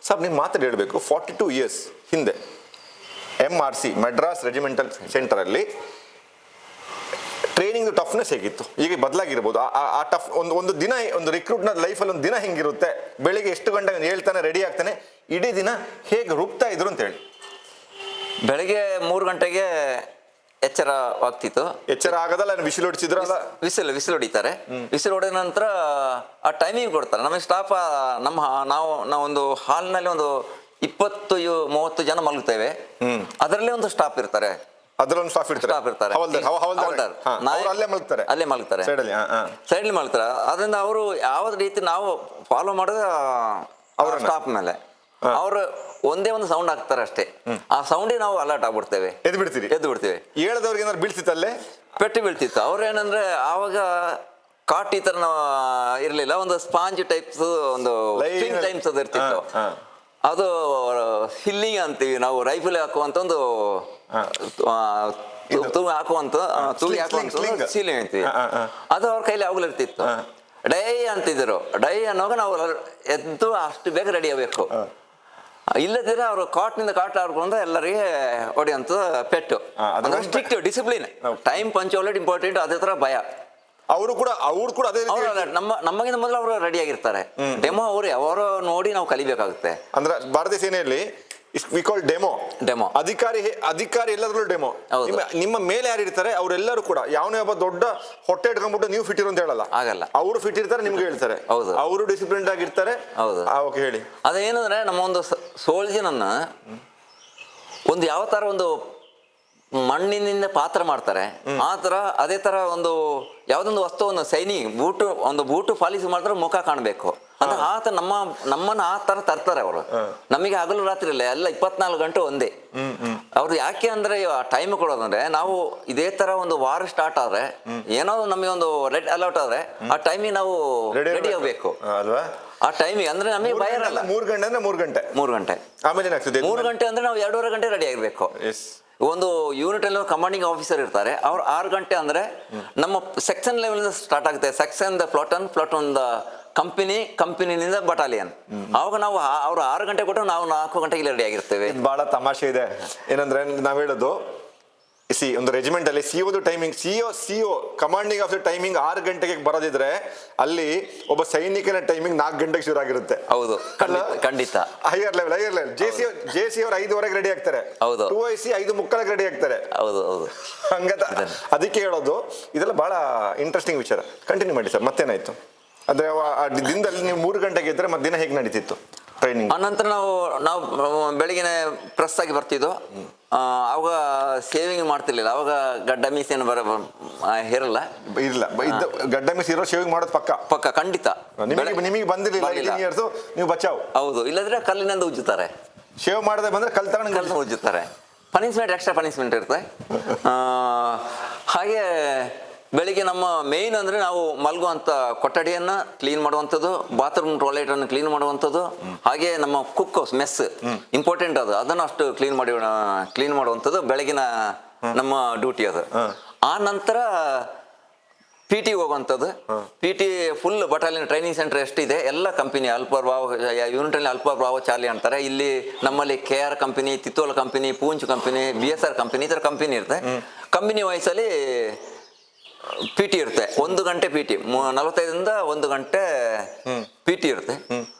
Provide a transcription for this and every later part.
Sir ನಿಮ್ಮ ಮಾತು ಹೇಳಬೇಕು, 42 ಇಯರ್ಸ್ ಹಿಂದೆ MRC ಮಡ್ರಾಸ್ ರೆಜಿಮೆಂಟಲ್ ಸೆಂಟರಲ್ಲಿ ಟ್ರೈನಿಂಗ್ ಟಫ್ನೆಸ್ ಹೇಗಿತ್ತು, ಈಗ ಬದಲಾಗಿರ್ಬೋದು. ಆ ಟಫ್ ಒಂದು ದಿನ, ಒಂದು ರಿಕ್ರೂಟ್ನ ಲೈಫಲ್ಲಿ ಒಂದು ದಿನ ಹೆಂಗಿರುತ್ತೆ, ಬೆಳಿಗ್ಗೆ ಎಷ್ಟು ಗಂಟೆಗೆ ಹೇಳ್ತಾನೆ, ರೆಡಿ ಆಗ್ತಾನೆ, ಇಡೀ ದಿನ ಹೇಗೆ ರೂಪ್ತಾ ಇದ್ರು ಅಂತ ಹೇಳಿ. ಬೆಳಗ್ಗೆ 3 ಗಂಟೆಗೆ ಎಚ್ಚರವಾಗ್ತಿತ್ತು. ಎಚ್ಚರ ಆಗೋದಲ್ಲ, ವಿಸಿಲ್ ಹೊಡಿಸಿದ್ರು ಅಲ್ಲ? ವಿಸಿಲ್ ಹೊಡಿತಾರೆ. ವಿಸಿಲ್ ಹೊಡೆದ ನಂತರ ಆ ಟೈಮಿಂಗ್ ಕೊಡ್ತಾರೆ ನಮಗೆ. ಸ್ಟಾಫ್ ನಾವೊಂದು ಹಾಲ್ನಲ್ಲಿ ಒಂದು 20-30 ಜನ ಮಲಗ್ತೇವೆ. ಅದರಲ್ಲೇ ಒಂದು ಸ್ಟಾಫ್ ಇರ್ತಾರೆ. ಅದರೊಂದು ಸ್ಟಾಫ್ ಇರ್ತಾರೆ. ಅಲ್ಲೇ ಮಲಗ್ತಾರೆ, ಸೈಡ್ಲಿ ಮಲಗ್ತಾರೆ. ಅದರಿಂದ ಅವರು ಯಾವ ರೀತಿ ನಾವು ಫಾಲೋ ಮಾಡೋದು ಅವರ ಸ್ಟಾಫ್ ಮೇಲೆ. ಅವರು ಒಂದೇ ಒಂದು ಸೌಂಡ್ ಹಾಕ್ತಾರೆ ಅಷ್ಟೇ, ಆ ಸೌಂಡಿಗೆ ನಾವು ಅಲರ್ಟ್ ಆಗ್ಬಿಡ್ತೇವೆ, ಎದ್ದು ಬಿಡ್ತೀವಿ. ಹೇಳದವ್ರಿಗೆ ಏನಾದ್ರು ಬೀಳ್ತಿತ್ತಲ್ಲೇ, ಪೆಟ್ಟು ಬೀಳ್ತಿತ್ತು. ಅವ್ರು ಏನಂದ್ರೆ ಆವಾಗ ಕಾಟ್ ಈ ತರ ಇರ್ಲಿಲ್ಲ, ಒಂದು ಸ್ಪಾಂಜ್ ಟೈಪ್ಸ್, ಒಂದು ಟೈಮ್ಸ್ ಅದು ಇರ್ತಿತ್ತು. ಅದು ಹಿಲ್ಲಿಂಗ್ ಅಂತೀವಿ ನಾವು, ರೈಫಲ್ ಹಾಕುವಂತ ಒಂದು ತೂಗಿ ಹಾಕುವಂತ ಸೀಲಿಂಗ್ ಅಂತೀವಿ. ಅದು ಅವ್ರ ಕೈಲಿ ಯಾವಾಗಲೂ ಇರ್ತಿತ್ತು. ಡೈ ಅಂತಿದ್ರು. ಡೈ ಅನ್ನೋವಾಗ ನಾವು ಎದ್ದು ಅಷ್ಟು ಬೇಗ ರೆಡಿ ಆಗಬೇಕು. ಇಲ್ಲದಿದ್ರೆ ಅವರು ಕಾಟ್ನಿಂದ ಕಾಟ್ ಆಡ್ಕೊಂಡು ಎಲ್ಲರಿಗೆ ಹೊಡೆಯುವಂತ ಪೆಟ್ಟು. Strict discipline, time punctuality important. ಅದೇ ತರ ಭಯ. ಅವರು ಕೂಡ ಅದೇ ನಮಗಿಂತ ಮೊದಲು ಅವರು ರೆಡಿ ಆಗಿರ್ತಾರೆ. ಡೆಮೋ ಅವರು ನೋಡಿ ನಾವು ಕಲಿಬೇಕಾಗುತ್ತೆ. ಅಂದ್ರೆ ಭಾರತೀಯ ಸೇನೆಯಲ್ಲಿ ಡೆಮೋ ಅಧಿಕಾರಿ ಎಲ್ಲದರಲ್ಲೂ ಡೆಮೋ. ನಿಮ್ಮ ಮೇಲೆ ಯಾರು ಇರ್ತಾರೆ ಅವರೆಲ್ಲರೂ ಕೂಡ ಯಾವನೇ ಒಬ್ಬ ದೊಡ್ಡ ಹೊಟ್ಟೆ ಇಟ್ಕೊಂಡ್ಬಿಟ್ಟು ನೀವು ಫಿಟ್ ಇರು ಅಂತ ಹೇಳಲ್ಲ, ಆಗಲ್ಲ. ಅವರು ಫಿಟ್ ಇರ್ತಾರೆ, ನಿಮ್ಗೆ ಹೇಳ್ತಾರೆ. ಅವರು ಡಿಸಿಪ್ಲಿನ್ ಆಗಿರ್ತಾರೆ. ಓಕೆ, ಹೇಳಿ. ಅದೇನಂದ್ರೆ ನಮ್ಮ ಒಂದು ಸೋಲ್ಜನನ್ನ ಒಂದು ಯಾವ ತರ ಒಂದು ಮಣ್ಣಿನಿಂದ ಪಾತ್ರ ಮಾಡ್ತಾರೆ, ಆ ತರ ಅದೇ ತರ ಒಂದು ಯಾವ್ದೊಂದು ವಸ್ತುವನ್ನು ಒಂದು ಬೂಟು ಪಾಲಿಸಿ ಮಾಡಿದ್ರೆ ಮುಖ ಕಾಣಬೇಕು ಅಂತ ಆತ ನಮ್ಮನ್ನ ಆ ತರ ತರ್ತಾರೆ ಅವರು. ನಮಗೆ ಹಗಲು ರಾತ್ರಿ ಇಲ್ಲ, ಎಲ್ಲ 24 ಗಂಟೆ ಒಂದೇ. ಅವ್ರು ಯಾಕೆ ಅಂದ್ರೆ ಟೈಮ್ ಕೊಡೋದಂದ್ರೆ, ನಾವು ಇದೇ ತರ ಒಂದು ವಾರ ಸ್ಟಾರ್ಟ್ ಆದ್ರೆ, ಏನೋ ನಮಗೆ ಒಂದು ರೆಡ್ ಅಲರ್ಟ್ ಆದ್ರೆ ಆ ಟೈಮಿಗೆ ನಾವು ರೆಡಿ ಆಗ್ಬೇಕು ಅಲ್ವಾ? ಆ ಟೈಮಿಗೆ ಅಂದ್ರೆ ನಮಗೆ ಭಯ ಇರಲ್ಲ. 3 ಗಂಟೆ ಅಂದ್ರೆ 3 ಗಂಟೆ ಆಮೇಲೆ 3 ಗಂಟೆ ಅಂದ್ರೆ ನಾವು 2.5 ಗಂಟೆ ರೆಡಿ ಆಗಿರ್ಬೇಕು. ಒಂದು ಯೂನಿಟ್ ಅಲ್ಲಿ ಕಮಾಂಡಿಂಗ್ ಆಫೀಸರ್ ಇರ್ತಾರೆ, ಅವ್ರು 6 ಗಂಟೆ ಅಂದ್ರೆ ನಮ್ಮ ಸೆಕ್ಷನ್ ಲೆವೆಲ್ ಸ್ಟಾರ್ಟ್ ಆಗುತ್ತೆ. ಸೆಕ್ಷನ್ ದ ಪ್ಲಾಟೂನ್ ದ ಕಂಪನಿನಿಂದ ಬಟಾಲಿಯನ್. ಅವಾಗ ನಾವು ಅವ್ರು 6 ಗಂಟೆ ಕೊಟ್ಟು ನಾವು 4 ಗಂಟೆಗೆ ರೆಡಿ ಆಗಿರ್ತೇವೆ. ಬಹಳ ತಮಾಷೆ ಇದೆ. ಏನಂದ್ರೆ ನಾವ್ ಹೇಳೋದು, ಒಂದು ರೆಜಿಮೆಂಟ್ ಅಲ್ಲಿ ಸಿಒದು timing, CO commanding officer timing 6 ಗಂಟೆಗೆ ಬರೋದಿದ್ರೆ, ಅಲ್ಲಿ ಒಬ್ಬ ಸೈನಿಕನ ಟೈಮಿಂಗ್ 4 ಗಂಟೆಗೆ ಶುರು ಆಗಿರುತ್ತೆ. ಹೌದು, ಖಂಡಿತ. ಹೈಯರ್ ಲೆವೆಲ್ ಜೆಸಿ ಅವ್ರು 5:15 ರೆಡಿ ಆಗ್ತಾರೆ. 2IC 5:45 ರೆಡಿ ಆಗ್ತಾರೆ. ಹಂಗತ. ಅದಕ್ಕೆ ಹೇಳೋದು, ಇದೆಲ್ಲ ಬಹಳ ಇಂಟ್ರೆಸ್ಟಿಂಗ್ ವಿಚಾರ. ಕಂಟಿನ್ಯೂ ಮಾಡಿ ಸರ್, ಮತ್ತೇನಾಯ್ತು? ಅಂದ್ರೆ ದಿನದಲ್ಲಿ ನೀವು 3 ಗಂಟೆಗೆ ಇದ್ರೆ ದಿನ ಹೇಗೆ ನಡೀತಿತ್ತು ಟ್ರೈನಿಂಗ್? ಆನಂತರ ನಾವು ಬೆಳಗಿನ ಪ್ರೆಸ್ ಆಗಿ ಬರ್ತಿದ್ವು. ಅವಾಗ ಸೇವಿಂಗ್ ಮಾಡ್ತಿರ್ಲಿಲ್ಲ. ಅವಾಗ ಗಡ್ಡ ಮೀಸೇನು ಇರಲ್ಲ. ಗಡ್ಡ ಮೀಸೆ ಇರೋ ಶೇವಿಂಗ್ ಮಾಡೋದು ಪಕ್ಕ ಖಂಡಿತ. ನಿಮಗೆ ಬಂದಿರಲಿಲ್ಲ, ನೀವು ಬಚಾವ್. ಹೌದು, ಇಲ್ಲದ್ರೆ ಕಲ್ಲಿನಿಂದ ಉಜ್ಜುತ್ತಾರೆ. ಶೇವ್ ಮಾಡದೆ ಬಂದ್ರೆ ಕಲ್ಲು ಉಜ್ಜುತ್ತಾರೆ. ಪನಿಷ್ಮೆಂಟ್, ಎಕ್ಸ್ಟ್ರಾ ಪನಿಷ್ಮೆಂಟ್ ಇರುತ್ತೆ. ಹಾಗೆ ಬೆಳಿಗ್ಗೆ ನಮ್ಮ ಮೇಯ್ನ್ ಅಂದರೆ ನಾವು ಮಲಗುವಂಥ ಕೊಠಡಿಯನ್ನು ಕ್ಲೀನ್ ಮಾಡುವಂಥದ್ದು, ಬಾತ್ರೂಮ್ ಟಾಯ್ಲೆಟನ್ನು ಕ್ಲೀನ್ ಮಾಡುವಂಥದ್ದು, ಹಾಗೆ ನಮ್ಮ ಕುಕ್ ಹೌಸ್ ಮೆಸ್ ಇಂಪಾರ್ಟೆಂಟ್ ಅದನ್ನು ಅಷ್ಟು ಕ್ಲೀನ್ ಮಾಡುವಂಥದ್ದು ಬೆಳಗಿನ ನಮ್ಮ ಡ್ಯೂಟಿ ಅದು. ಆ ನಂತರ PT ಹೋಗುವಂಥದ್ದು. PT full battalion training centre ಎಷ್ಟಿದೆ ಎಲ್ಲ ಕಂಪನಿ, ಯೂನಿಟಲ್ಲಿ ಅಲ್ಪರ್ಭಾವ ಚಾರ್ಲಿ ಅಂತಾರೆ. ಇಲ್ಲಿ ನಮ್ಮಲ್ಲಿ KR company, Tithwal company, Poonch company, BSR company, ಈ ಥರ ಕಂಪನಿ ಇರುತ್ತೆ. ಕಂಪನಿ ವಯಸ್ಸಲ್ಲಿ PT ಇರುತ್ತೆ. 1 ಗಂಟೆ PT, 45ರಿಂದ 1 ಗಂಟೆ PT ಇರುತ್ತೆ.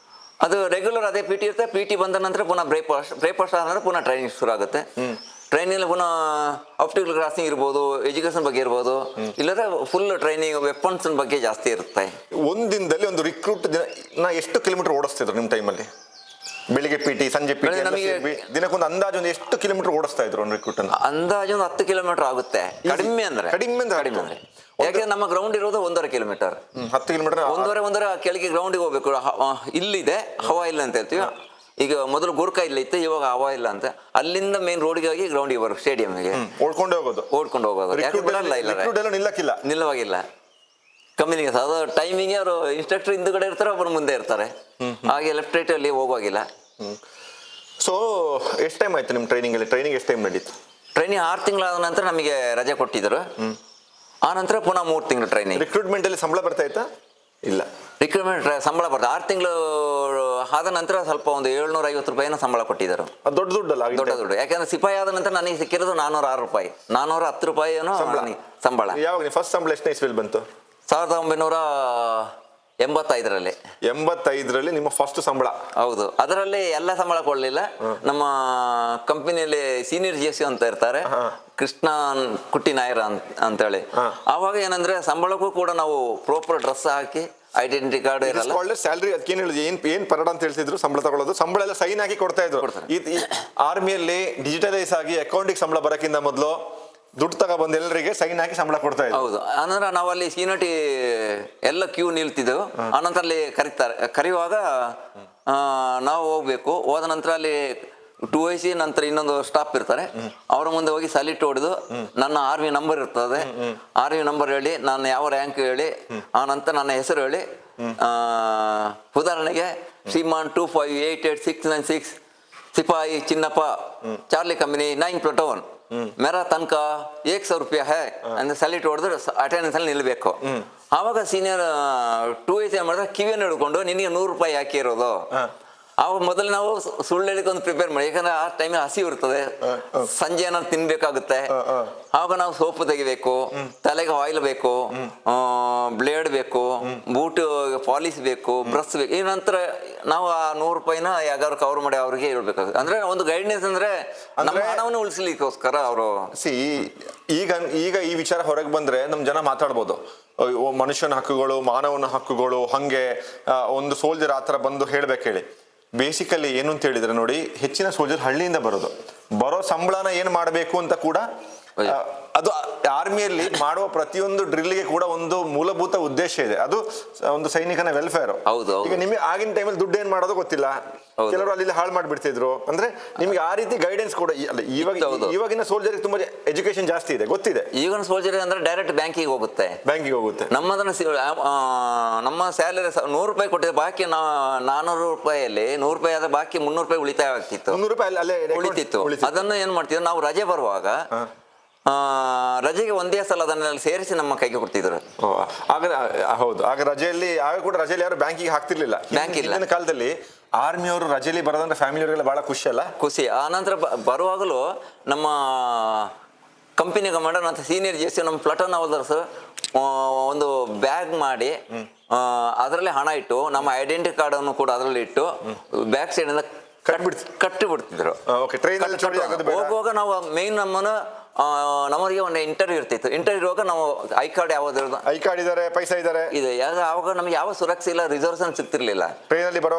ಅದು ರೆಗ್ಯುಲರ್ ಅದೇ PT ಇರುತ್ತೆ. PT ಬಂದ ನಂತರ ಪುನಃ ಬ್ರೇಕ್ಫಾಸ್ಟ್ ಆದ ನಂತರ ಪುನಃ ಟ್ರೈನಿಂಗ್ ಶುರು ಆಗುತ್ತೆ. ಟ್ರೈನಿಂಗ್ ಪುನಃ ಆಬ್ಸ್ಟಿಕಲ್ ಕ್ರಾಸಿಂಗ್ ಇರ್ಬೋದು, ಎಜುಕೇಶನ್ ಬಗ್ಗೆ ಇರ್ಬೋದು, ಇಲ್ಲದ್ರೆ ಫುಲ್ ಟ್ರೈನಿಂಗ್ ವೆಪನ್ಸ್ ಬಗ್ಗೆ ಜಾಸ್ತಿ ಇರುತ್ತೆ. ಒಂದಿನದಲ್ಲಿ ಒಂದು ರಿಕ್ರೂಟ್ ಎಷ್ಟು ಕಿಲೋಮೀಟರ್ ಓಡಿಸ್ತಿದ್ರು ನಿಮ್ಮ ಟೈಮಲ್ಲಿ? ಬೆಳಿಗ್ಗೆ PT, ಸಂಜೆ PT, ದಿನಕ್ಕೊಂದು ಅಂದಾಜು ಎಷ್ಟು ಕಿಲೋಮೀಟರ್ ಓಡಿಸ್ತಾ ಇದ್ರು ಒಂದು ರಿಕ್ರೂಟ್? ಅಂದಾಜು 10 ಕಿಲೋಮೀಟರ್ ಆಗುತ್ತೆ, ಕಡಿಮೆ ಅಂದ್ರೆ. ಯಾಕೆ ನಮ್ಮ ಗ್ರೌಂಡ್ ಇರೋದು 1.5 ಕಿಲೋಮೀಟರ್. 10 ಕಿಲೋಮೀಟರ್ 1.5 ಕೆಳಗೆ ಗ್ರೌಂಡಿಗೆ ಹೋಗ್ಬೇಕು. ಇಲ್ಲಿದೆ ಹವಾ ಇಲ್ಲ ಅಂತ ಹೇಳ್ತೀವಿ. ಈಗ ಮೊದಲು ಗೂರ್ಖಾ ಇಲ್ಲ ಇತ್ತು, ಇವಾಗ ಹವಾ ಇಲ್ಲ ಅಂತ. ಅಲ್ಲಿಂದ ಮೇನ್ ರೋಡ್ಗೆ ಹೋಗಿ ಗ್ರೌಂಡಿಗೆ ಬರೋದು, ಸ್ಟೇಡಿಯಂಗೆ ಓಡ್ಕೊಂಡು ಹೋಗೋದು. ನಿಲ್ಲವಾಗಿಲ್ಲ ಕಮ್ಯುನಿಗೆ ಅದು ಟೈಮಿಂಗ್. ಅವರು ಇನ್ಸ್ಟ್ರಕ್ಟರ್ ಹಿಂದುಗಡೆ ಇರ್ತಾರೆ, ಒಬ್ಬರು ಮುಂದೆ ಇರ್ತಾರೆ. ಹಾಗೆ ಲೆಫ್ಟ್ ರೈಟ್ ಅಲ್ಲಿ ಹೋಗುವಾಗಿಲ್ಲ. ಸೊ ಎಷ್ಟು ಟೈಮ್ ಆಯ್ತು ನಿಮ್ಮ ಟ್ರೈನಿಂಗ್ ಎಷ್ಟು ಟೈಮ್ ನಡೀತು? ಟ್ರೈನಿಂಗ್ 6 ತಿಂಗಳಾದ ನಂತರ ನಮಗೆ ರಜೆ ಕೊಟ್ಟಿದ್ರು. ಆ ನಂತರ ಪುನಃ 3 ತಿಂಗಳು ಟ್ರೈನಿಂಗ್. ರಿಕ್ರೂಟ್ಮೆಂಟ್ ಅಲ್ಲಿ ಸಂಬಳ ಬರ್ತಾ ಇತ್ತಾ? ಇಲ್ಲ, ರಿಕ್ರೂಟ್ಮೆಂಟ್ ಸಂಬಳ ಬರ್ತದೆ. 6 ತಿಂಗಳು ಆದ ನಂತರ ಸ್ವಲ್ಪ ಒಂದು 750 ರೂಪಾಯಿನ ಸಂಬಳ ಕೊಟ್ಟಿದ್ದರು. ಅದು ದೊಡ್ಡ ದುಡ್ಡಲ್ಲ, ದೊಡ್ಡ ದುಡ್ಡು. ಯಾಕಂದ್ರೆ ಸಿಪಾಯಿ ಆದ ನಂತರ ನನಗೆ ಸಿಕ್ಕಿರೋದು 406 ರೂಪಾಯಿ, 410 ರೂಪಾಯಿ ಏನೋ ಸಂಬಳ. ಯಾವಾಗ ಫಸ್ಟ್ ಸಂಬಳ ಎಷ್ಟನೇ ಇಸ್ವಿಲ್ ಬಂತು? 1985ರಲ್ಲಿ. 85ರಲ್ಲಿ ನಿಮ್ಮ ಫಸ್ಟ್ ಸಂಬಳ? ಹೌದು. ಅದರಲ್ಲಿ ಎಲ್ಲ ಸಂಬಳ ಕೊಡಲಿಲ್ಲ. ನಮ್ಮ ಕಂಪನಿಯಲ್ಲಿ ಸೀನಿಯರ್ GSU ಅಂತ ಇರ್ತಾರೆ, ಕೃಷ್ಣ ಕುಟ್ಟಿ ನಾಯರ್ ಅಂತೇಳಿ. ಆವಾಗ ಏನಂದ್ರೆ ಸಂಬಳಕ್ಕೂ ಕೂಡ ನಾವು ಪ್ರಾಪರ್ ಡ್ರೆಸ್ ಹಾಕಿ, ಐಡೆಂಟಿಟಿ ಕಾರ್ಡ್ ಇರಲ್ಲ, ಸ್ಯಾಲರಿ ಅದಕ್ಕೆ ಏನು ಹೇಳಿದ್ರು, ಏನ್ ಪರಡ ಅಂತ ಹೇಳ್ತಿದ್ರು ಸಂಬಳ ತಗೊಳ್ಳೋದು, ಸಂಬಳ ಎಲ್ಲ ಸೈನ್ ಹಾಕಿ ಕೊಡ್ತಾ ಇದ್ರು. ಆರ್ಮಿಯಲ್ಲಿ ಡಿಜಿಟಲೈಸ್ ಆಗಿ ಅಕೌಂಟಿಗೆ ಸಂಬಳ ಬರೋಕ್ಕಿಂತ ಮೊದಲು ದುಡ್ಡು ತಗೊಬಂದು ಎಲ್ಲರಿಗೆ ಸೈನ್ ಹಾಕಿ ಸಂಬಳ ಕೊಡ್ತಾ ಇದ್ರು. ಹೌದು. ಅಂದ್ರೆ ನಾವು ಅಲ್ಲಿ ಸೀನಿಯರಿಟಿ ಎಲ್ಲ ಕ್ಯೂ ನಿಲ್ತಿದ್ದೆವು. ಆನಂತರ ಅಲ್ಲಿ ಕರೆಯುವಾಗ ನಾವು ಹೋಗ್ಬೇಕು. ಹೋದ ನಂತರ ಅಲ್ಲಿ 2IC ನಂತರ ಇನ್ನೊಂದು ಸ್ಟಾಫ್ ಇರ್ತಾರೆ, ಅವರ ಮುಂದೆ ಹೋಗಿ ಸಲ್ಯೂಟ್ ಹೊಡೆದು ನನ್ನ ಆರ್ಮಿ ನಂಬರ್ ಇರ್ತದೆ, ಆರ್ಮಿ ನಂಬರ್ ಹೇಳಿ, ನಾನು ಯಾವ ರ್ಯಾಂಕ್ ಹೇಳಿ, ಆ ನಂತರ ನನ್ನ ಹೆಸರು ಹೇಳಿ, ಉದಾಹರಣೆಗೆ ಶ್ರೀಮಾನ್ 258896 ಸಿಪಾಯಿ ಚಿನ್ನಪ್ಪ, ಚಾರ್ಲಿ ಕಂಪನಿ 9 ಪ್ಲಟೋನ್, ಮೇರಾ ತನಕ 100 ರೂಪಾಯಿ ಹೇ ಅಂದ್ರೆ ಸಲ್ಯೂಟ್ ಹೊಡೆದ್ರೆ ಅಟೆಂಡೆನ್ಸ್ ಅಲ್ಲಿ ನಿಲ್ಬೇಕು. ಆವಾಗ ಸೀನಿಯರ್ 2IC ಏನ್ ಮಾಡಿದ್ರೆ ಕಿವಿಯನ್ನು ಹಿಡ್ಕೊಂಡು ನಿನಗೆ 100 ರೂಪಾಯಿ ಹಾಕಿರೋದು. ಅವಾಗ ಮೊದಲು ನಾವು ಸುಳ್ಳು ಹೇಳಿಕ್ಕೆ ಒಂದು ಪ್ರಿಪೇರ್ ಮಾಡಿ, ಯಾಕಂದ್ರೆ ಆ ಟೈಮಲ್ಲಿ ಹಸಿವು ಇರ್ತದೆ, ಸಂಜೆ ಏನಾದ್ರು ತಿನ್ಬೇಕಾಗುತ್ತೆ. ಆವಾಗ ನಾವು ಸೋಪು ತೆಗಿಬೇಕು, ತಲೆಗೆ ಆಯಿಲ್ ಬೇಕು, ಬ್ಲೇಡ್ ಬೇಕು, ಬೂಟ್ ಪಾಲಿಶ್ ಬೇಕು, ಬ್ರಷ್ ಬೇಕು. ಈ ನಂತರ ನಾವು ಆ 100 ರೂಪಾಯಿನ ಯಾವ್ದಾದ್ರು ಕವರ್ ಮಾಡಿ ಅವ್ರಿಗೆ ಇರ್ಬೇಕಾಗುತ್ತೆ. ಅಂದ್ರೆ ಒಂದು ಗೈಡ್ನೆಸ್ ಅಂದ್ರೆ ನಮ್ಮ ಹಣವನ್ನು ಉಳಿಸ್ಲಿಕ್ಕೋಸ್ಕರ ಅವರು. ಈಗ ಈ ವಿಚಾರ ಹೊರಗೆ ಬಂದ್ರೆ ನಮ್ ಜನ ಮಾತಾಡ್ಬೋದು, ಮನುಷ್ಯನ ಹಕ್ಕುಗಳು, ಮಾನವನ ಹಕ್ಕುಗಳು, ಹಂಗೆ ಒಂದು ಸೋಲ್ಜರ್ ಆತರ ಬಂದು ಹೇಳ್ಬೇಕು ಹೇಳಿ. ಬೇಸಿಕಲಿ ಏನು ಅಂತ ಹೇಳಿದ್ರೆ ನೋಡಿ, ಹೆಚ್ಚಿನ ಸೋಲ್ಜರ್ ಹಳ್ಳಿಯಿಂದ ಬರೋ ಸಂಬಳನ ಏನ್ ಮಾಡಬೇಕು ಅಂತ ಕೂಡ ಅದು ಆರ್ಮಿಯಲ್ಲಿ ಮಾಡುವ ಪ್ರತಿಯೊಂದು ಡ್ರಿಲ್ಗೆ ಕೂಡ ಒಂದು ಮೂಲಭೂತ ಉದ್ದೇಶ ಇದೆ, ಅದು ಒಂದು ಸೈನಿಕನ ವೆಲ್ಫೇರ್. ಈಗ ನಿಮಗೆ ಆಗಿನ ಟೈಮಲ್ಲಿ ದುಡ್ಡು ಏನ್ ಮಾಡೋದು ಗೊತ್ತಿಲ್ಲ, ಕೆಲವರು ಅಲ್ಲಿ ಹಾಳು ಮಾಡಿಬಿಡ್ತಿದ್ರು. ಅಂದ್ರೆ ನಿಮ್ಗೆ ಆ ರೀತಿ ಗೈಡೆನ್ಸ್ ಕೂಡ ಇವಾಗಿನ ಸೋಲ್ಜರ್ ತುಂಬಾ ಎಜುಕೇಶನ್ ಜಾಸ್ತಿ ಇದೆ, ಗೊತ್ತಿದೆ. ಈಗಿನ ಸೋಲ್ಜರ್ ಅಂದ್ರೆ ಡೈರೆಕ್ಟ್ ಬ್ಯಾಂಕಿಗೆ ಹೋಗುತ್ತೆ. ನಮ್ಮ ಸ್ಯಾಲರಿ 100 ರೂಪಾಯಿ ಕೊಟ್ಟಿದ್ರೆ ಬಾಕಿ 400 ರೂಪಾಯಿಯಲ್ಲಿ 100 ರೂಪಾಯಿ ಆದ್ರೆ ಬಾಕಿ 300 ರೂಪಾಯಿ ಉಳಿತಾಯ ಆಗ್ತಿತ್ತು, 300 ರೂಪಾಯಿ ಅಲ್ಲೇ ಉಳಿತಿತ್ತು. ಅದನ್ನ ಏನ್ ಮಾಡ್ತಿದ್ರು ನಾವು ರಜೆ ಬರುವಾಗ ರಜೆಗೆ ಒಂದೇ ಸಲ ಅದನ್ನೆಲ್ಲ ಸೇರಿಸಿ ನಮ್ಮ ಕೈಗೆ ಕೊಡ್ತಿದ್ರು. ಹೌದು. ಆಗ ರಜೆಯಲ್ಲಿ ಯಾರು ಬ್ಯಾಂಕಿಗೆ ಹಾಕ್ತಿರ್ಲಿಲ್ಲ. ಹಿಂದಿನ ಕಾಲದಲ್ಲಿ ಆರ್ಮಿಯವರು ರಜೆಯಲ್ಲಿ ಬರೋದಂದ್ರೆ ಫ್ಯಾಮಿಲಿಯವರೆಲ್ಲ ಬಹಳ ಖುಷಿ. ಆ ನಂತರ ಬರುವಾಗಲೂ ನಮ್ಮ ಕಂಪನಿ ಕಮಾಂಡರ್ ಮತ್ತು ಸೀನಿಯರ್ GSU ನಮ್ಮ ಪ್ಲಟೋನ್ ಅವರ್ಸ್ ಒಂದು ಬ್ಯಾಗ್ ಮಾಡಿ ಅದರಲ್ಲಿ ಹಣ ಇಟ್ಟು, ನಮ್ಮ ಐಡೆಂಟಿಟಿ ಕಾರ್ಡ್ ಅನ್ನು ಕೂಡ ಅದರಲ್ಲಿ ಇಟ್ಟು ಬ್ಯಾಕ್ ಸೈಡ್ ಇಂದ ಕಟ್ಟಿ ಬಿಡ್ತಿದ್ರು. ಹೋಗುವಾಗ ನಾವು ಮೇನ್ ನಮಗೆ ಒಂದು ಇಂಟರ್ವ್ಯೂ ಇರ್ತಿತ್ತು. ಇಂಟರ್ವ್ಯೂ ಇರುವಾಗ ನಾವು ಐ ಕಾರ್ಡ್ ಇದ್ದಾರೆ, ಪೈಸಾ ಇದೆ, ಆವಾಗ ನಮ್ಗೆ ಯಾವ ಸುರಕ್ಷೆ ಇಲ್ಲ, ರಿಸರ್ವೇಶನ್ ಸಿಗ್ತಿರ್ಲಿಲ್ಲ. ಟ್ರೈನಲ್ಲಿ ಬರೋ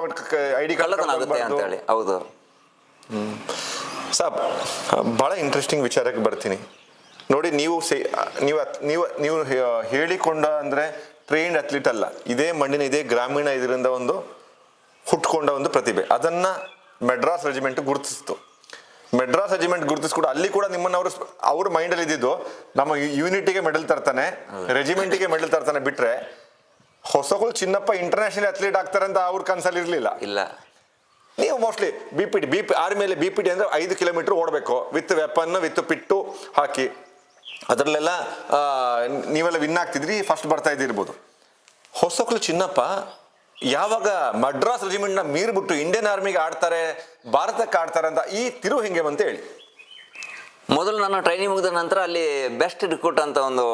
ಐಡಿ ಕಳ್ಳತನ ಆಗುತ್ತೆ ಅಂತ ಹೇಳಿ. ಹೌದು ಸಾಬ್, ಬಹಳ ಇಂಟ್ರೆಸ್ಟಿಂಗ್ ವಿಚಾರಕ್ಕೆ ಬರ್ತೀನಿ ನೋಡಿ. ನೀವು ಹೇಳಿಕೊಂಡ ಅಂದ್ರೆ ಟ್ರೈನ್ಡ್ ಅಥ್ಲೀಟ್ ಅಲ್ಲ, ಇದೇ ಮಣ್ಣಿನ ಇದೇ ಗ್ರಾಮೀಣ ಇದರಿಂದ ಒಂದು ಹುಟ್ಕೊಂಡ ಒಂದು ಪ್ರತಿಭೆ. ಅದನ್ನ ಮೆಡ್ರಾಸ್ ರೆಜಿಮೆಂಟ್ ಗುರುತಿಸ್ತು. ಮೆಡ್ರಾಸ್ ರೆಜಿಮೆಂಟ್ ಗುರುತಿಸ್ಕೊಡು, ಅಲ್ಲಿ ಕೂಡ ನಿಮ್ಮನ್ನ ಅವ್ರ ಮೈಂಡಲ್ಲಿ ಇದ್ದಿದ್ದು ನಮ್ಮ ಯೂನಿಟಿಗೆ ಮೆಡಲ್ ತರ್ತಾನೆ, ರೆಜಿಮೆಂಟಿಗೆ ಮೆಡಲ್ ತರ್ತಾನೆ ಬಿಟ್ರೆ ಹೊಸಗಳು ಚಿನ್ನಪ್ಪ ಇಂಟರ್ನ್ಯಾಷನಲ್ ಅಥ್ಲೀಟ್ ಆಗ್ತಾರೆ ಅಂತ ಅವ್ರ ಕನ್ಸಲ್ಲಿ ಇರಲಿಲ್ಲ. ನೀವು ಮೋಸ್ಟ್ಲಿ ಆರ್ಮಿಯಲ್ಲಿ BPT ಅಂದ್ರೆ 5 ಕಿಲೋಮೀಟರ್ ಓಡಬೇಕು ವಿತ್ ವೆಪನ್, ವಿತ್ ಪಿಟ್ಟು ಹಾಕಿ, ಅದರಲ್ಲೆಲ್ಲ ನೀವೆಲ್ಲ ವಿನ್ ಆಗ್ತಿದ್ರಿ, ಫಸ್ಟ್ ಬರ್ತಾ ಇದ್ದಿರ್ಬೋದು. ಹೊಸಗಳು ಚಿನ್ನಪ್ಪ ಯಾವಾಗ ಮಡ್ರಾಸ್ ರೆಜಿಮೆಂಟ್ನ ಮೀರ್ಬಿಟ್ಟು ಇಂಡಿಯನ್ ಆರ್ಮಿಗೆ ಆಡ್ತಾರೆ, ಭಾರತಕ್ಕೆ ಆಡ್ತಾರೆ ಅಂತ ಈ ತಿರುವು ಹೆಂಗೆ ಅಂತ ಹೇಳಿ. ಮೊದಲು ನನ್ನ ಟ್ರೈನಿಂಗ್ ಮುಗಿದ ನಂತರ ಅಲ್ಲಿ ಬೆಸ್ಟ್ ರಿಕ್ರೂಟ್ ಅಂತ ಒಂದು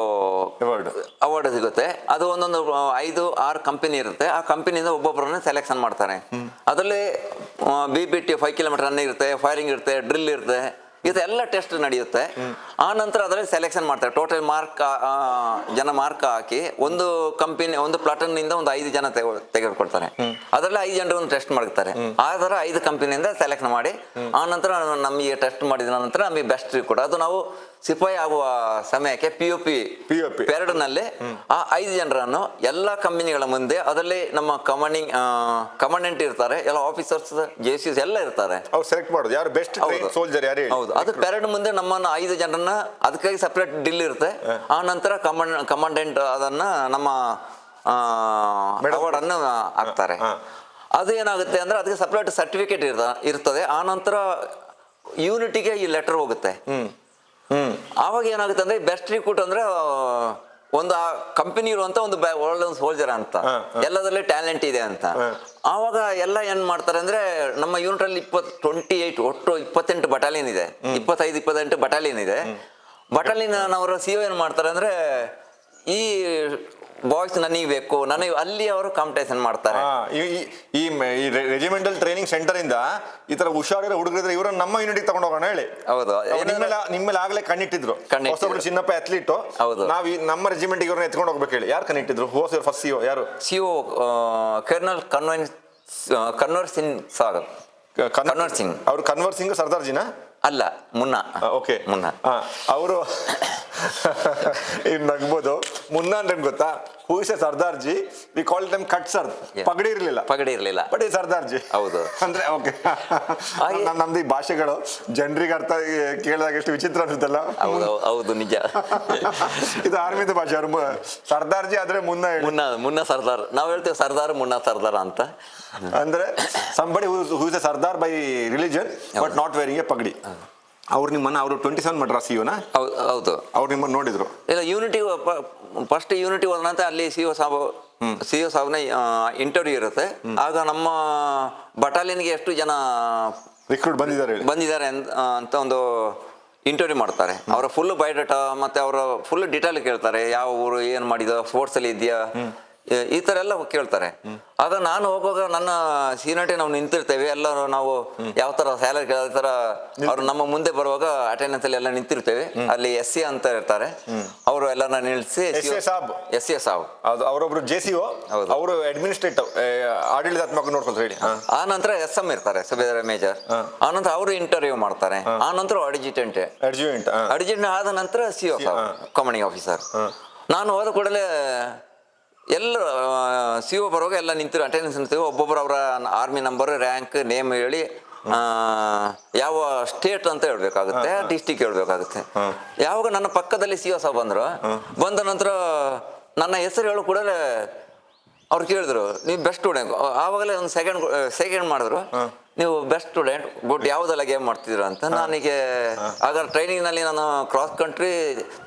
ಅವಾರ್ಡ್ ಸಿಗುತ್ತೆ. ಅದು ಒಂದೊಂದು 5-6 ಕಂಪನಿ ಇರುತ್ತೆ. ಆ ಕಂಪನಿಯಿಂದ ಒಬ್ಬೊಬ್ಬರನ್ನ ಸೆಲೆಕ್ಷನ್ ಮಾಡ್ತಾರೆ. ಅದರಲ್ಲಿ BPT 5 ಕಿಲೋಮೀಟರ್ ರನ್ ಇರುತ್ತೆ, ಫೈರಿಂಗ್ ಇರುತ್ತೆ, ಡ್ರಿಲ್ ಇರುತ್ತೆ, ಇದೆಲ್ಲ ಟೆಸ್ಟ್ ನಡೆಯುತ್ತೆ. ಆ ನಂತರ ಅದರಲ್ಲಿ ಸೆಲೆಕ್ಷನ್ ಮಾಡ್ತಾರೆ. ಟೋಟಲ್ ಮಾರ್ಕ್ ಹಾಕಿ ಒಂದು ಕಂಪನಿ, ಒಂದು ಪ್ಲಾಟೂನ್ನಿಂದ ಒಂದು 5 ಜನ ತೆಗೆದುಕೊಳ್ತಾರೆ. ಅದರಲ್ಲಿ 5 ಜನರು ಟೆಸ್ಟ್ ಮಾಡ್ತಾರೆ. ಆ ಥರ 5 ಕಂಪನಿಯಿಂದ ಸೆಲೆಕ್ಷನ್ ಮಾಡಿ ಆ ನಂತರ ನಮಗೆ ಟೆಸ್ಟ್ ಮಾಡಿದ ನಂತರ ನಮಗೆ ಬೆಸ್ಟ್ ಕೂಡ, ಅದು ನಾವು ಸಿಪಾಯಿ ಆಗುವ ಸಮಯಕ್ಕೆ POP ಪೆರಡ್ನಲ್ಲಿ ಆ 5 ಜನರನ್ನು ಎಲ್ಲ ಕಂಪನಿಗಳ ಮುಂದೆ, ಅದರಲ್ಲಿ ನಮ್ಮ ಕಮಾಂಡೆಂಟ್ ಇರ್ತಾರೆ, ಎಲ್ಲ ಆಫೀಸರ್ಸ್, JCs ಎಲ್ಲ ಇರ್ತಾರೆ. ಅವ್ರು ಸೆಲೆಕ್ಟ್ ಮಾಡೋದು ಯಾರು ಬೆಸ್ಟ್ ಸೋಲ್ಜರ್ ಯಾರು. ಹೌದು. ಅದು ಪೆರಡ್ ಮುಂದೆ ನಮ್ಮನ್ನು 5 ಜನರನ್ನ, ಅದಕ್ಕಾಗಿ ಸಪ್ರೇಟ್ ಡಿಲ್ ಇರುತ್ತೆ. ಆ ನಂತರ ಕಮಾಂಡೆಂಟ್ ಅದನ್ನ ನಮ್ಮ ಅವಾರ್ಡ್ ಅನ್ನು ಹಾಕ್ತಾರೆ. ಅದು ಏನಾಗುತ್ತೆ ಅಂದ್ರೆ ಅದಕ್ಕೆ ಸಪ್ರೇಟ್ ಸರ್ಟಿಫಿಕೇಟ್ ಇರ್ತದೆ. ಆ ನಂತರ ಯೂನಿಟಿಗೆ ಈ ಲೆಟರ್ ಹೋಗುತ್ತೆ. ಆವಾಗ ಏನಾಗುತ್ತೆ ಅಂದ್ರೆ ಬೆಸ್ಟ್ ರಿಕ್ರೂಟ್ ಅಂದ್ರೆ ಒಂದು ಆ ಕಂಪನಿ ಇರುವಂತ ಒಂದು ಒಳ್ಳೆ ಒಂದು ಸೋಲ್ಜರ್ ಅಂತ, ಎಲ್ಲದರಲ್ಲಿ ಟ್ಯಾಲೆಂಟ್ ಇದೆ ಅಂತ. ಆವಾಗ ಎಲ್ಲ ಏನ್ ಮಾಡ್ತಾರೆ ಅಂದ್ರೆ ನಮ್ಮ ಯೂನಿಟ್ ಅಲ್ಲಿ 28 ಒಟ್ಟು 28 ಬಟಾಲಿಯನ್ ಇದೆ, 25-28 ಬಟಾಲಿಯನ್ ಇದೆ. ಬಟಾಲಿಯನ್ ಅವರ ಸಿಒ ಏನ್ ಮಾಡ್ತಾರೆ ಅಂದ್ರೆ ಈ ಬಾಯ್ಸ್ ನನಗೆ ಬೇಕು, ನನಗೆ ಅಲ್ಲಿ ಅವರು ಕಾಂಪಿಟೇಷನ್ ಮಾಡ್ತಾರೆ. ಈ ರೆಜಿಮೆಂಟಲ್ ಟ್ರೈನಿಂಗ್ ಸೆಂಟರ್ ಇಂದ ಈ ತರ ಹುಷಾರಿರೋ ಹುಡುಗರಿದ್ರೆ ಇವ್ರನ್ನ ನಮ್ಮ ಯೂನಿಟ್ ತಗೊಂಡು ಹೋಗೋಣ ಹೇಳಿ. ಹೌದು, ನಿಮ್ಮೇಲೆ ಆಗ್ಲೇ ಕಣ್ಣಿಟ್ಟಿದ್ರು. ಹೊಸಬ್ರು ಚಿನ್ನಪ್ಪ ಅಥ್ಲೀಟ್, ನಾವ್ ನಮ್ಮ ರೆಜಿಮೆಂಟ್ ಇವ್ರನ್ನ ಎತ್ಕೊಂಡು ಹೋಗ್ಬೇಕು ಹೇಳಿ. ಯಾರು ಕಣ್ಣಿಟ್ಟಿದ್ರು? ಫಸ್ಟ್ ಸಿಒ ಯಾರು? CO colonel Kanwar Singh Sagar. ಕನ್ವರ್ ಸಿಂಗ್ ಅವ್ರು ಕನ್ವರ್ ಸಿಂಗ್ ಸರ್ದಾರ್ಜಿನ ಅಲ್ಲ, ಮುನ್ನಾ. ಓಕೆ, ಮುನ್ನಾ ಅವರು ನಗ್ಬೋದು. ಮುನ್ನಾ ಅಂದ್ರೆ ಗೊತ್ತಾ? Who is a Sardarji, we call them cut sir. ಪಗಡಿ ಇರ್ಲಿಲ್ಲ ಬಟ್ ಈ ಸರ್ದಾರ್ಜಿ. ಹೌದು ಅಂದ್ರೆ ಓಕೆ. ನಮ್ದು ಈ ಭಾಷೆಗಳು ಜನರಿಗೆ ಅರ್ಥ ಕೇಳಿದಾಗ ಎಷ್ಟು ವಿಚಿತ್ರ ಅನ್ಸುತ್ತಲ್ಲ. ಹೌದು ನಿಜ. ಇದು ಆರ್ಮಿದ ಭಾಷೆ. ಅವ್ರು ಸರ್ದಾರ್ಜಿ ಆದ್ರೆ ಮುನ್ನಾ ಸರ್ದಾರ್. ನಾವ್ ಹೇಳ್ತೇವೆ ಸರ್ದಾರ್, ಮುನ್ನಾ ಸರ್ದಾರ್ ಅಂತ. ಅಂದ್ರೆ somebody who is a Sardar by religion but not wearing a pagdi. ಅವ್ರು ನಿಮ್ಮನ್ನ ಅವರು 27 ಮಡ್ರಾಸ್ ಸಿಒನ? ಹೌದು, ಅವ್ರು ನಿಮ್ಮನ್ನ ನೋಡಿದ್ರು. ಇಲ್ಲ, ಯೂನಿಟಿ ಫಸ್ಟ್ ಯೂನಿಟಿ ಹೋದಂತ ಅಲ್ಲಿ ಸಿಒ ಸಾಬ್ನ ಇಂಟರ್ವ್ಯೂ ಇರುತ್ತೆ. ಆಗ ನಮ್ಮ ಬಟಾಲಿಯನ್ಗೆ ಎಷ್ಟು ಜನ ರಿಕ್ರೂಟ್ ಬಂದಿದ್ದಾರೆ ಅಂತ ಒಂದು ಇಂಟರ್ವ್ಯೂ ಮಾಡ್ತಾರೆ. ಅವರ ಫುಲ್ ಬಯೋಡಾಟಾ ಮತ್ತೆ ಅವರ ಫುಲ್ ಡೀಟೇಲ್ ಕೇಳ್ತಾರೆ. ಯಾವ ಊರು, ಏನ್ ಮಾಡಿದ, ಸ್ಪೋರ್ಟ್ಸ್ ಅಲ್ಲಿ ಇದೆಯಾ, ಈ ತರ ಎಲ್ಲ ಕೇಳ್ತಾರೆ. ಆಗ ನಾನು ಹೋಗುವಾಗ ನನ್ನ ಸೀನಿಯಾರಿಟಿ ನಾವು ನಿಂತಿರ್ತೇವೆ ಎಲ್ಲರೂ. ನಾವು ಯಾವ ತರ ಸ್ಯಾಲರಿ ಕೇಳೋ ತರ ಅವ್ರು ನಮ್ಮ ಮುಂದೆ ಬರುವಾಗ ಅಟೆಂಡೆನ್ಸ್ ಅಲ್ಲಿ ಎಲ್ಲ ನಿಂತಿರ್ತೇವೆ. ಅಲ್ಲಿ SC ಅಂತ ಇರ್ತಾರೆ, ಅವರು ಎಲ್ಲರನ್ನ ನಿಲ್ಲಿಸಿ SC ಸಾಬ್ ಅವರೊಬ್ರು JCO, ಅವರು ಅಡ್ಮಿನಿಸ್ಟ್ರೇಟಿವ್ ಆಡಳಿತಾತ್ಮಕ ನೋಡ್ಕೊಳ್ತಾರೆ ಹೇಳಿ. ಆ ನಂತರ SM ಇರ್ತಾರೆ, ಸಬೇದರ್ ಮೇಜರ್. ಆ ನಂತರ ಅವರು ಇಂಟರ್ವ್ಯೂ ಮಾಡ್ತಾರೆ. ಆ ನಂತರ ಅಡ್ಜುಟೆಂಟ್ ಆದ ನಂತರ CO ಸಾಬ್, ಕಮಾಂಡಿಂಗ್ ಆಫೀಸರ್. ನಾನು ಹೋದ ಕೂಡಲೇ ಎಲ್ಲ CO ಬರುವಾಗ ಎಲ್ಲ ನಿಂತಿರೋ ಅಟೆಂಡೆನ್ಸ್ ನಿಂತೀವಿ. ಒಬ್ಬೊಬ್ಬರು ಅವರ ಆರ್ಮಿ ನಂಬರ್, ರ್ಯಾಂಕ್, ನೇಮ್ ಹೇಳಿ ಯಾವ ಸ್ಟೇಟ್ ಅಂತ ಹೇಳ್ಬೇಕಾಗುತ್ತೆ, ಡಿಸ್ಟಿಕ್ ಹೇಳ್ಬೇಕಾಗುತ್ತೆ. ಯಾವಾಗ ನನ್ನ ಪಕ್ಕದಲ್ಲಿ CO ಸಾಬ್ ಬಂದ ನಂತರ ನನ್ನ ಹೆಸರು ಹೇಳೋ ಕೂಡಲೇ ಅವ್ರು ಕೇಳಿದ್ರು, ನೀವು ಬೆಸ್ಟ್ ಸ್ಟೂಡೆಂಟ್. ಆವಾಗಲೇ ಒಂದು ಸೆಕೆಂಡ್ ಮಾಡಿದ್ರು, ನೀವು ಬೆಸ್ಟ್ ಸ್ಟೂಡೆಂಟ್, ಗುಡ್, ಯಾವುದೆಲ್ಲ ಗೇಮ್ ಮಾಡ್ತಿದ್ರು ಅಂತ. ನನಗೆ ಆಗ ಟ್ರೈನಿಂಗ್ನಲ್ಲಿ ನಾನು ಕ್ರಾಸ್ ಕಂಟ್ರಿ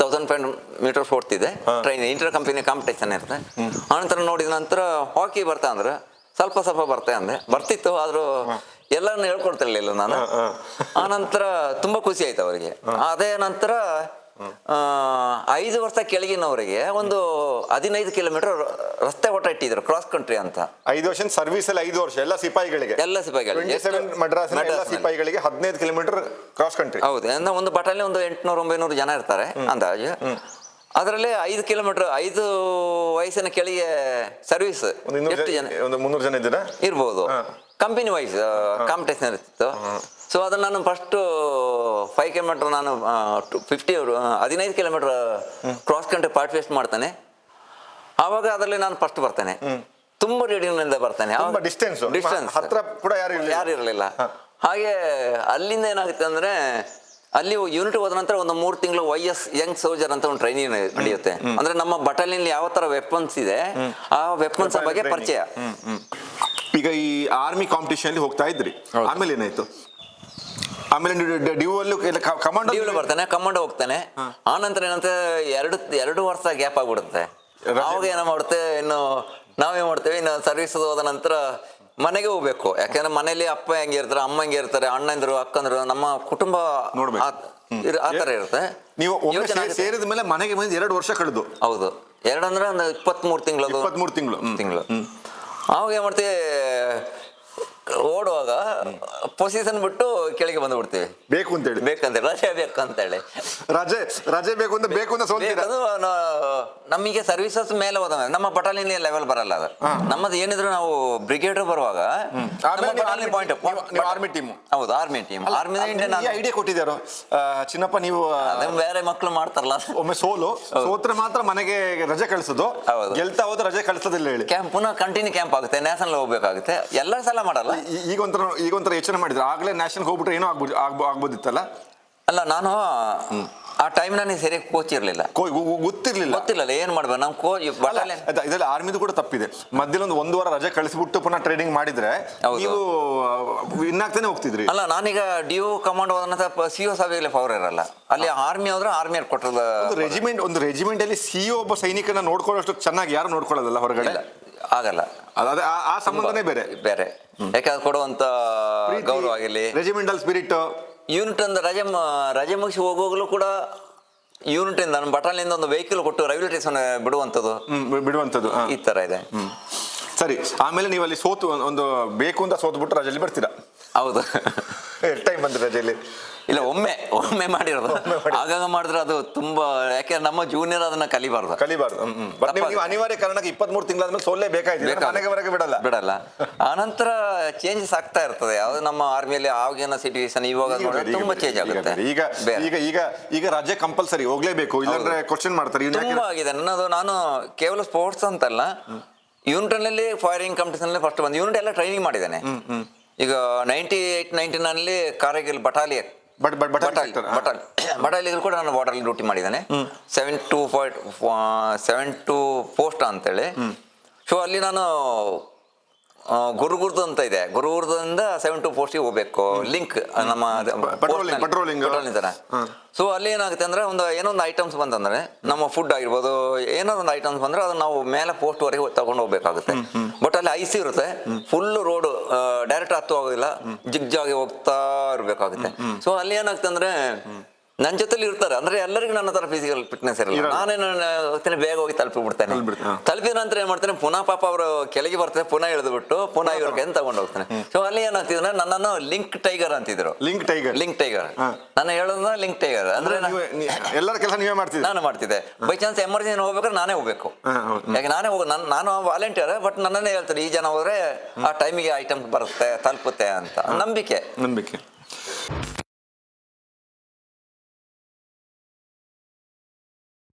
1500 ಮೀಟರ್ಸ್ ಓಡ್ತಿದ್ದೆ. ಟ್ರೈನಿಂಗ್ ಇಂಟರ್ ಕಂಪನಿ ಕಾಂಪಿಟೇಷನ್ ಇರುತ್ತೆ. ಆನಂತರ ನೋಡಿದ ನಂತರ ಹಾಕಿ ಬರ್ತಾ ಅಂದ್ರೆ ಸ್ವಲ್ಪ ಬರ್ತೆ ಅಂದೆ. ಬರ್ತಿತ್ತು, ಆದರೂ ಎಲ್ಲರನ್ನು ಹೇಳ್ಕೊಡ್ತಿರ್ಲಿಲ್ಲ ನಾನು. ಆನಂತರ ತುಂಬಾ ಖುಷಿ ಆಯ್ತು ಅವರಿಗೆ. ಅದೇ ನಂತರ 5 ವರ್ಷ ಕೆಳಗಿನವರಿಗೆ ಒಂದು 15 ಕಿಲೋಮೀಟರ್ ರಸ್ತೆ ಓಟ ಇಟ್ಟಿದ್ರು, ಕ್ರಾಸ್ ಕಂಟ್ರಿ ಅಂತ. 5 ವರ್ಷ ಸರ್ವಿಸ್ ಅಲ್ಲಿ 5 ವರ್ಷ ಎಲ್ಲ ಸಿಪಾಯಿಗಳಿಗೆ 27 ಮಡ್ರಾಸ್ ಸಿಪಾಯಿಗಳಿಗೆ 15 ಕಿಲೋಮೀಟರ್ ಕ್ರಾಸ್ ಕಂಟ್ರಿ. ಹೌದು, ಅಂದ್ರೆ ಒಂದು ಬಟಾಲಿಯನ್ ಒಂದು 800-900 ಜನ ಇರ್ತಾರೆ ಅಂದಾಜು. ಅದರಲ್ಲಿ 5 ಕಿಲೋಮೀಟರ್ 5 ವಯಸ್ಸಿನ ಕೆಳಗೆ ಸರ್ವಿಸ್ ಎಷ್ಟು ಜನ? ಒಂದು 300 ಜನ ಇದ್ದೀರಾ ಇರ್ಬೋದು. ಕಂಪನಿ ವೈಸ್ ಕಾಂಪಿಟೇಷನ್ ಇರ್ತಿತ್ತು. ಸೊ ಅದನ್ನು ನಾನು ಫಸ್ಟ್ 5 ಕಿಲೋಮೀಟರ್ ನಾನು 15 ಕಿಲೋಮೀಟರ್ ಕ್ರಾಸ್ ಕಂಟ್ರಿ ಪಾರ್ಟಿಸಿಪೇಟ್ ಮಾಡ್ತಾನೆ. ಆವಾಗ ಅದರಲ್ಲಿ ನಾನು ಫಸ್ಟ್ ಬರ್ತೇನೆ. ತುಂಬಾ ರೀಡಿಂಗ್ನಿಂದ ಬರ್ತೇನೆ. ಡಿಸ್ಟೆನ್ಸ್ ಹತ್ರ ಕೂಡ ಯಾರು ಇರಲಿಲ್ಲ. ಹಾಗೆ ಅಲ್ಲಿಂದ ಏನಾಗುತ್ತೆ ಅಂದ್ರೆ ಅಲ್ಲಿ ಯೂನಿಟ್ ಹೋದ ನಂತರ ಒಂದು 3 ತಿಂಗಳು YS ಯಂಗ್ ಸೋಲ್ಜರ್ ಅಂತ ಒಂದು ಟ್ರೈನಿಂಗ್ ನಡೆಯುತ್ತೆ. ಅಂದ್ರೆ ನಮ್ಮ ಬಟಾಲಿಯನ್ ಯಾವ ತರ ವೆಪನ್ಸ್ ಇದೆ ಆ ವೆಪನ್ಸ್ ಬಗ್ಗೆ ಪರಿಚಯ. ಈಗ ಈ ಆರ್ಮಿ ಕಾಂಪಿಟೇಷನ್ ಅಲ್ಲಿ ಹೋಗ್ತಾ ಇದ್ರಿ, ಆಮೇಲೆ ಏನಾಯ್ತು? ಆಮೇಲೆ ಕಮಾಂಡೋ ಬರ್ತಾನೆ, ಕಮಾಂಡೋ ಹೋಗ್ತಾನೆ. ಆನಂತರ ಏನಂತ 2 ವರ್ಷ ಗ್ಯಾಪ್ ಆಗ್ಬಿಡುತ್ತೆ. ಅವಾಗ ಏನೋ ಮಾಡುತ್ತೆ, ಇನ್ನು ನಾವೇನ್ ಮಾಡ್ತೇವೆ, ಇನ್ನು ಸರ್ವಿಸ್ ಹೋದ ನಂತರ ಮನೆಗೆ ಹೋಗ್ಬೇಕು. ಯಾಕಂದ್ರೆ ಮನೇಲಿ ಅಪ್ಪ ಹೆಂಗೆ ಇರ್ತಾರೆ, ಅಮ್ಮ ಹೆಂಗೆ ಇರ್ತಾರೆ, ಅಣ್ಣಂದ್ರು, ಅಕ್ಕಂದ್ರು, ನಮ್ಮ ಕುಟುಂಬ ಆತರ ಇರುತ್ತೆ. ನೀವು ಸೇರಿದ ಮೇಲೆ ಮನೆಗೆ ಬಂದು 2 ವರ್ಷ ಕಳೆದು? ಹೌದು, 2 ಅಂದ್ರೆ ಒಂದು 23 ತಿಂಗಳು. ಅವಾಗ ಏನ್ ಮಾಡ್ತೀವಿ, ಓಡುವಾಗ ಪೊಸಿಷನ್ ಬಿಟ್ಟು ಕೆಳಗೆ ಬಂದ್ಬಿಡ್ತೀವಿ. ಬೇಕಂತೇಳಿ ರಜೆ ಬೇಕಂತೇಳಿ ರಜೆ ಬೇಕು ಅಂತ ನಮಗೆ ಸರ್ವಿಸಸ್ ಮೇಲೆ ಹೋದ ನಮ್ಮ ಬಟಾಲಿಯನ್ ಲೆವೆಲ್ ಬರಲ್ಲ ಅದು. ನಮ್ಮದು ಏನಿದ್ರು ನಾವು ಬ್ರಿಗೇಡ್ ಬರುವಾಗ ಆರ್ಮಿ ಟೀಮ್. ಹೌದು, ಆರ್ಮಿ ಟೀಮ್. ಆರ್ಮಿ ಐಡಿಯಾ ಕೊಟ್ಟಿದ್ದಾರೋ ಚಿನ್ನಪ್ಪ? ನೀವು ಬೇರೆ ಮಕ್ಕಳು ಮಾಡ್ತಾರಲ್ಲ, ಒಮ್ಮೆ ಸೋತ್ರ ಮಾತ್ರ ಮನೆಗೆ ರಜೆ ಕಳಿಸೋದು, ಗೆಲ್ತಾ ಹೋದ್ರೆ ರಜೆ ಕಳಿಸೋದಿಲ್ಲ ಹೇಳಿ. ಕ್ಯಾಂಪ್ ಪುನಃ ಕಂಟಿನ್ಯೂ ಕ್ಯಾಂಪ್ ಆಗುತ್ತೆ, ನ್ಯಾಷನಲ್ ಹೋಗ್ಬೇಕಾಗುತ್ತೆ. ಎಲ್ಲ ಸಲ ಮಾಡಲ್ಲ. ಈಗೊಂಥರ ಯೋಚನೆ ಮಾಡಿದ್ರೆ ಆಗ್ಲೇ ನ್ಯಾಷನಲ್ ಹೋಗ್ಬಿಟ್ರೆ ಏನೋ ಆಗ್ಬೋದಿತ್ತಲ್ಲ? ಅಲ್ಲ, ನಾನು ಆ ಟೈಮ್ ನನಗೆ ಸರಿಯಾಗಿ ಕೋಚ್ ಇರಲಿಲ್ಲ, ಗೊತ್ತಿಲ್ಲ ಏನ್ ಮಾಡ್ಬೇಕು ನಾವು ಬಟಾಲಿಯನ್. ಇದರಲ್ಲಿ ಆರ್ಮಿದು ಕೂಡ ತಪ್ಪಿದೆ. ಮಧ್ಯದಲ್ಲಿ ಒಂದು ವಾರ ರಜೆ ಕಳಿಸ್ಬಿಟ್ಟು ಪುನಃ ಟ್ರೈನಿಂಗ್ ಮಾಡಿದ್ರೆ ನೀವು ಇನ್ನಾಗ್ತಾನೆ ಹೋಗ್ತಿದ್ರಿ. ಅಲ್ಲ, ನಾನೀಗ ಡಿಒ ಕಮಾಂಡ್ ಹೋದ ಸಿಒ ಸಭೆಯಲ್ಲಿ ಪವರ್ ಇರಲ್ಲ. ಅಲ್ಲಿ ಆರ್ಮಿ ಹೋದ್ರೆ ಆರ್ಮಿ ಕೊಟ್ಟದ ಒಂದು ರೆಜಿಮೆಂಟ್ ಅಲ್ಲಿ ಸಿಒ ಒಬ್ಬ ಸೈನಿಕನ ನೋಡ್ಕೊಳ್ಳೋಷ್ಟು ಚೆನ್ನಾಗಿ ಯಾರು ನೋಡ್ಕೊಳ್ಳೋದಲ್ಲ ಹೊರಗಡೆ, ಆಗಲ್ಲ. ಆ ಸಂಬಂಧನೇ ಬೇರೆ ಬೇರೆ. ಯಾಕಂದ್ರೆ ಕೊಡುವಂತ ಗೌರವ ಆಗಿರ್ಲಿ, ರೆಜಿಮೆಂಟಲ್ ಸ್ಪಿರಿಟ್, ಯೂನಿಟ್ ಅಂದ ರಜೆ ಮುಗಿಸಿ ಹೋಗೋಗ್ಲೂ ಕೂಡ ಯೂನಿಟ್ ಇಂದ ಬಟಾಲಿಯಿಂದ ಒಂದು ವೆಹಿಕಲ್ ಕೊಟ್ಟು ರೈಲ್ವೆ ಸ್ಟೇಷನ್ ಬಿಡುವಂಥದ್ದು ಈ ತರ ಇದೆ. ಸರಿ, ಆಮೇಲೆ ನೀವು ಅಲ್ಲಿ ಒಂದು ಬೇಕು ಅಂತ ಸೋತ್ಬಿಟ್ಟು ರಜೆಯಲ್ಲಿ ಬರ್ತೀರಾ? ಹೌದು. ಎಷ್ಟು ಟೈಮ್ ಬಂದ್ರಿ ರಜೆಯಲ್ಲಿ? ಇಲ್ಲ, ಒಮ್ಮೆ ಮಾಡಿರೋದು. ಆಗಾಗ ಮಾಡಿದ್ರೆ ಅದು ತುಂಬಾ, ಯಾಕೆಂದ್ರೆ ನಮ್ಮ ಜೂನಿಯರ್ ಅದನ್ನ ಕಲಿಬಾರ್ದು. ಬಟ್ ನೀವು ಅನಿವಾರ್ಯ ಕಾರಣಕ್ಕೆ 23 ತಿಂಗಳಾದ್ಮೇಲೆ ಸೋಲೇ ಬೇಕಾಯ್ತು, ಬಿಡಲ್ಲ. ಆನಂತರ ಚೇಂಜಸ್ ಆಗ್ತಾ ಇರ್ತದೆ. ಯಾವ್ದು ನಮ್ಮ ಆರ್ಮಿಯಲ್ಲಿ ಆಗಿನ ಸಿಚುವೇಶನ್ ಇವಾಗ ತುಂಬಾ ಚೇಂಜ್ ಆಗುತ್ತೆ. ಈಗ ರಜೆ ಕಂಪಲ್ಸರಿ ಹೋಗ್ಲೇಬೇಕು, ಇಲ್ಲಾಂದ್ರೆ ಕ್ವಶನ್ ಮಾಡ್ತಾರೆ. ತುಂಬಾ ಆಗಿದೆ ನನ್ನದು. ನಾನು ಕೇವಲ ಸ್ಪೋರ್ಟ್ಸ್ ಅಂತಲ್ಲ, ಯೂನಿಟ್ ನಲ್ಲಿ ಫೈರಿಂಗ್ ಕಾಂಪಿಟೇಷನ್ ಫಸ್ಟ್ ಬಂದು ಯೂನಿಟ್ ಎಲ್ಲ ಟ್ರೈನಿಂಗ್ ಮಾಡಿದ್ದೇನೆ. ಈಗ 98-99 ಕಾರಗಿಲ್ ಬಟಾಲಿಯನ್ ಬಟಾಲಿಯಲ್ಲಿ ಕೂಡ ನಾನು ಬಾರ್ಡರ್ ಡ್ಯೂಟಿ ಮಾಡಿದ್ದೇನೆ. 7-2 ಪೋಸ್ಟ್ ಅಂತೇಳಿ. ಸೊ ಅಲ್ಲಿ ನಾನು ಗುರುಗುರ್ದು ಅಂತ ಇದೆ, ಗುರುಗುರ್ದಿಂದ 7-2 ಪೋಸ್ಟಿಗೆ ಹೋಗ್ಬೇಕು. ಲಿಂಕ್ ನಮ್ಮ ಪೆಟ್ರೋಲಿಂಗ್ ತರ. ಸೊ ಅಲ್ಲಿ ಏನಾಗುತ್ತೆ ಅಂದ್ರೆ ಏನೋ ಒಂದು ಐಟಮ್ಸ್ ಬಂತಂದ್ರೆ, ನಮ್ಮ ಫುಡ್ ಆಗಿರ್ಬೋದು, ಏನೋ ಒಂದು ಐಟಮ್ಸ್ ಬಂದ್ರೆ ಅದನ್ನ ನಾವು ಮೇಲೆ ಪೋಸ್ಟ್ ವರೆಗೆ ತಗೊಂಡು ಹೋಗ್ಬೇಕಾಗುತ್ತೆ. ಬಟ್ ಅಲ್ಲಿ ಐಸಿ ಇರುತ್ತೆ, ಫುಲ್ ರೋಡ್ ಡೈರೆಕ್ಟ್ ಹತ್ತು ಆಗೋದಿಲ್ಲ, ಜಿಗ್ಜಾಗಿ ಹೋಗ್ತಾ ಇರ್ಬೇಕಾಗುತ್ತೆ. ಸೊ ಅಲ್ಲಿ ಏನಾಗುತ್ತೆ ಅಂದ್ರೆ ನನ್ನ ಜೊತೆಲಿ ಇರ್ತಾರೆ ಅಂದ್ರೆ ಎಲ್ಲರಿಗೂ ನನ್ನ ತರ ಫಿಸಿಕಲ್ ಫಿಟ್ನೆಸ್ ಇರಲ್ಲ. ನಾನೇನು ಬೇಗ ಹೋಗಿ ತಲುಪಿಬಿಡ್ತೇನೆ. ತಲುಪಿದ ನಂತರ ಏನ್ ಮಾಡ್ತೇನೆ, ಪುನಃ ಪಾಪ ಅವರು ಕೆಳಗೆ ಬರ್ತಾರೆ, ಪುನಃ ಇಳಿದ್ಬಿಟ್ಟು ಪುನಃ ಇವ್ರ ಕೈಯಿಂದ ತಗೊಂಡು ಹೋಗ್ತಾನೆ. ಸೊ ಅಲ್ಲಿ ಏನಾಗ್ತಿದ್ರೆ ನನ್ನನ್ನು ಲಿಂಕ್ ಟೈಗರ್ ಅಂತಿದ್ರು. ಲಿಂಕ್ ಟೈಗರ್ ನಾನು ಹೇಳೋದ ಲಿಂಕ್ ಟೈಗರ್ ಅಂದ್ರೆ ಎಲ್ಲರ ಕೆಲಸ ನೀವೇ ಮಾಡ್ತಿದ್ದೆ. ನಾನು ಮಾಡ್ತಿದ್ದೆ. ಬೈ ಚಾನ್ಸ್ ಎಮರ್ಜೆನ್ಸಿ ಹೋಗ್ಬೇಕಾದ್ರೆ ನಾನೇ ಹೋಗ್ಬೇಕು. ಯಾಕೆ ನಾನು ವಾಲಂಟಿಯರ್, ಬಟ್ ನನ್ನನ್ನೇ ಹೇಳ್ತಾರೆ ಈ ಜನ ಹೋದ್ರೆ ಆ ಟೈಮಿಗೆ ಐಟಮ್ ಬರುತ್ತೆ, ತಲುಪುತ್ತೆ ಅಂತ ನಂಬಿಕೆ.